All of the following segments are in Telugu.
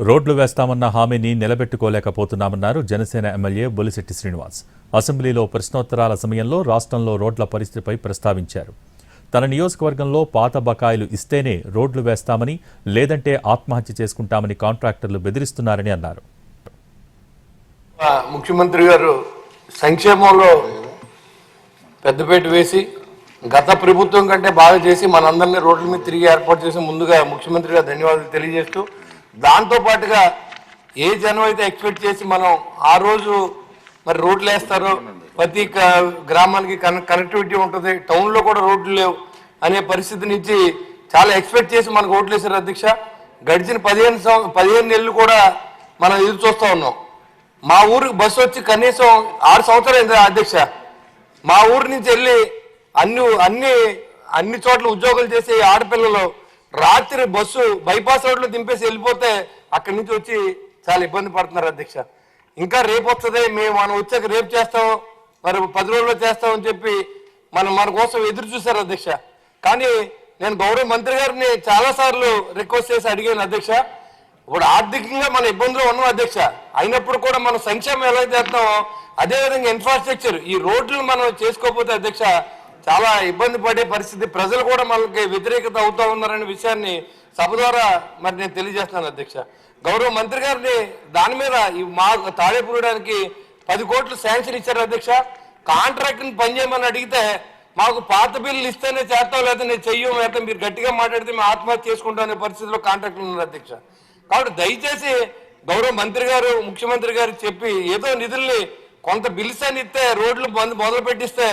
రోడ్లు వేస్తామన్న హామీని నిలబెట్టుకోలేకపోతున్నామన్నారు జనసేన ఎమ్మెల్యే బొలిశెట్టి శ్రీనివాస్. అసెంబ్లీలో ప్రశ్నోత్తరాల సమయంలో రాష్ట్రంలో రోడ్ల పరిస్థితిపై ప్రస్తావించారు. తన నియోజకవర్గంలో పాత బకాయిలు ఇస్తేనే రోడ్లు వేస్తామని, లేదంటే ఆత్మహత్య చేసుకుంటామని కాంట్రాక్టర్లు బెదిరిస్తున్నారని అన్నారు. ముఖ్యమంత్రి గారు సంక్షేమంలో పెద్దపేట వేసి గత ప్రభుత్వం కంటే బాగా చేసి మనందరినీ రోడ్ల మీద తిరిగి ఏర్పాటు చేసి ముందుగా ముఖ్యమంత్రి గారు ధన్యవాదాలు తెలియజేస్తూ, దాంతో పాటుగా ఏ జనం అయితే ఎక్స్పెక్ట్ చేసి మనం ఆ రోజు మరి రోడ్లు వేస్తారో, ప్రతి గ్రామానికి కనెక్టివిటీ ఉంటుంది, టౌన్లో కూడా రోడ్లు లేవు అనే పరిస్థితి నుంచి చాలా ఎక్స్పెక్ట్ చేసి మనకు ఓట్లు వేశారు అధ్యక్ష. గడిచిన 15 నెలలు కూడా మనం ఎదురు చూస్తూ ఉన్నాం. మా ఊరికి బస్సు వచ్చి కనీసం 6 సంవత్సరాలు అయింది అధ్యక్ష. మా ఊరి నుంచి వెళ్ళి అన్ని చోట్ల ఉద్యోగాలు చేసే ఆడపిల్లలు రాత్రి బస్సు బైపాస్ రోడ్లో దింపేసి వెళ్ళిపోతే అక్కడి నుంచి వచ్చి చాలా ఇబ్బంది పడుతున్నారు అధ్యక్ష. ఇంకా రేపు వస్తుంది, మనం వచ్చాక రేపు చేస్తాం, మరి 10 రోజుల్లో చేస్తామని చెప్పి మన కోసం ఎదురు చూశారు అధ్యక్ష. కానీ నేను గౌరవ మంత్రి గారిని చాలాసార్లు రిక్వెస్ట్ చేసి అడిగాను అధ్యక్ష. ఇప్పుడు ఆర్థికంగా మన ఇబ్బందులు ఉన్నాం అధ్యక్ష, అయినప్పుడు కూడా మనం సంక్షేమం ఎలా చేస్తామో అదేవిధంగా ఇన్ఫ్రాస్ట్రక్చర్ ఈ రోడ్లు మనం చేసుకోకపోతే అధ్యక్ష చాలా ఇబ్బంది పడే పరిస్థితి, ప్రజలు కూడా మనకి వ్యతిరేకత అవుతా ఉన్నారనే విషయాన్ని సభ ద్వారా మరి నేను తెలియజేస్తున్నాను అధ్యక్ష. గౌరవ మంత్రి గారిని దాని మీద మా తాడేపూరడానికి 10 కోట్లు శాంక్షన్ ఇచ్చారు అధ్యక్ష. కాంట్రాక్ట్ని పనిచేయమని అడిగితే మాకు పాత బిల్లులు ఇస్తేనే చేస్తాం, లేదా నేను చెయ్యం, లేదా మీరు గట్టిగా మాట్లాడితే మేము ఆత్మహత్య చేసుకుంటాం అనే పరిస్థితిలో కాంట్రాక్ట్లు ఉన్నారు అధ్యక్ష. కాబట్టి దయచేసి గౌరవ మంత్రి గారు ముఖ్యమంత్రి గారు చెప్పి ఏదో నిధుల్ని కొంత బిల్స్ అని ఇస్తే రోడ్లు మొదలు పెట్టిస్తే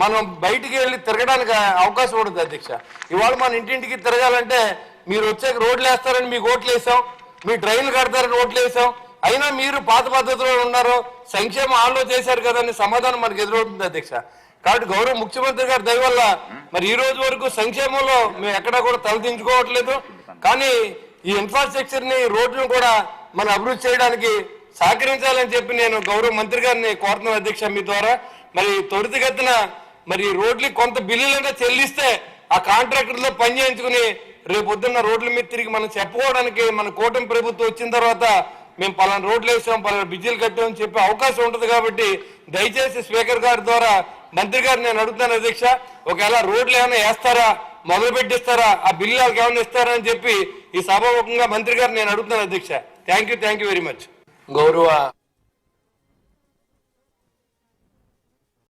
మనం బయటికి వెళ్ళి తిరగడానికి అవకాశం ఉంటుంది అధ్యక్ష. ఇవాళ మన ఇంటింటికి తిరగాలంటే మీరు వచ్చాక రోడ్లు వేస్తారని మీకు ఓట్లు వేసాం, మీ ట్రైన్లు కడతారని ఓట్లు వేసాం, అయినా మీరు పాత పద్ధతిలో ఉన్నారు, సంక్షేమం ఆలో చేశారు కదా అని సమాధానం మనకు ఎదురవుతుంది అధ్యక్ష. కాబట్టి గౌరవ ముఖ్యమంత్రి గారి దయ వల్ల మరి ఈ రోజు వరకు సంక్షేమంలో మేము ఎక్కడా కూడా తలదించుకోవట్లేదు. కానీ ఈ ఇన్ఫ్రాస్ట్రక్చర్ని రోడ్లను కూడా మనం అభివృద్ధి చేయడానికి సహకరించాలని చెప్పి నేను గౌరవ మంత్రి గారిని కోరుతున్నాను అధ్యక్ష. మీ ద్వారా మరి త్వరితగతిన మరి రోడ్లు కొంత బిల్లులుగా చెల్లిస్తే ఆ కాంట్రాక్టర్లో పని చేయించుకుని రేపు పొద్దున్న రోడ్ల మీద తిరిగి మనం చెప్పుకోవడానికి మన కూటమి ప్రభుత్వం వచ్చిన తర్వాత మేము పలానా రోడ్లు వేసాం, పలానా బిజ్జీలు కట్టామని చెప్పే అవకాశం ఉంటుంది. కాబట్టి దయచేసి స్పీకర్ గారి ద్వారా మంత్రి గారు నేను అడుగుతాను అధ్యక్ష, ఒకవేళ రోడ్లు ఏమైనా వేస్తారా, మొదలు పెట్టిస్తారా, ఆ బిల్లు వాళ్ళకి ఏమైనా ఇస్తారా అని చెప్పి ఈ సభాముఖంగా మంత్రి గారు నేను అడుగుతాను అధ్యక్ష. Thank you very much. గౌరవ